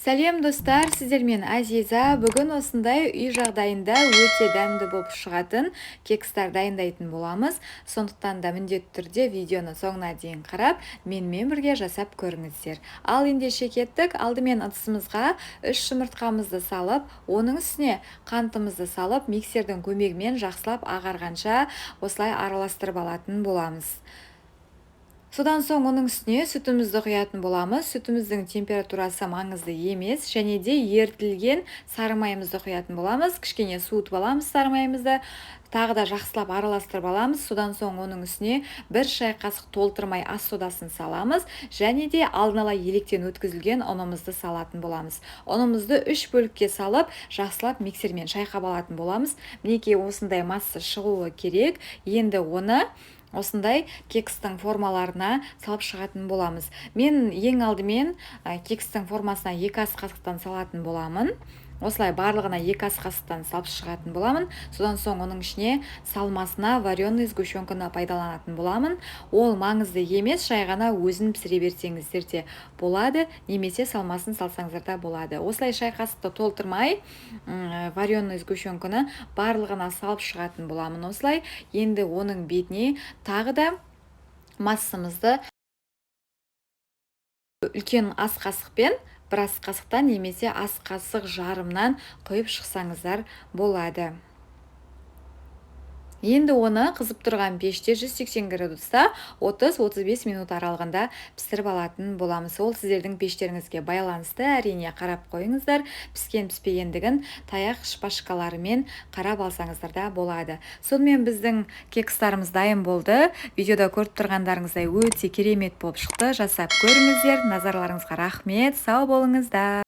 Сәлем достар, сіздермен Азиза. Бүгін осындай үй жағдайында өте дәмді болып шығатын кекстар дайындайтын боламыз. Сондықтан да міндетті түрде видеоны соңына дейін қарап, менімен бірге жасап көріңіздер. Ал ендеше кеттік. Алдымен ыдысымызға 3 жұмыртқамызды салып, оның үстіне қантымызды салып, миксердің көмегімен жақсылап ағарғанша осылай араластырып алатын боламыз. Содан соң оның үстіне сүтімізді құятын боламыз. Сүтіміздің температурасы маңызды емес, және де ерітілген сары майымызды құятын боламыз. Кішкене суытып аламыз сары майымызды, тағы да жақсылап араластырып аламыз. Содан соң оның үстіне 1 шай қасық толтырмай ас содасын саламыз, және де алдын ала електен өткізілген ұнымызды салатын боламыз. Ұнымызды 3 бөлікке салып, жақсылап миксермен шайқап алатын боламыз. Мінекей осындай масса шығуы керек. Енді оны осындай кекстің формаларына салып шығатын боламыз. Мен ең алдымен кекстің формасына 2 ас қасықтан салатын боламын. Осылай барлығына 2 ас қасықтан салып шығатын боламын. Содан соң оның ішіне салмасына вареный сгущенканы пайдаланатын боламын. Ол маңызды емес, жай ғана өзін пісіре берсеңіздер де болады, немесе салмасын салсаңыздар да болады. Осылай шай қасықты толтырмай вареный сгущенканы барлығына салып шығатын боламын. Осылай енді оның бетіне тағы да массамызды үлкен ас қасықпен, 1 ас қасықтан немесе ас қасық жарымнан құйып шықсаңыздар болады. Енді оны қызып тұрған пеште 180 градуста 30-35 минут аралығында пісіріп алатын боламыз. Ол сіздердің пештеріңізге байланысты, әрине қарап қойыңыздар. Піскен-піспегендігін таяқ шпажкаларымен қарап алсаңыздар да болады. Сонымен біздің кекстарымыз дайын болды. Видеода көріп тұрғандарыңыздай өте керемет болып шықты. Жасап көріңіздер. Назарларыңызға рахмет. Сау болыңыздар.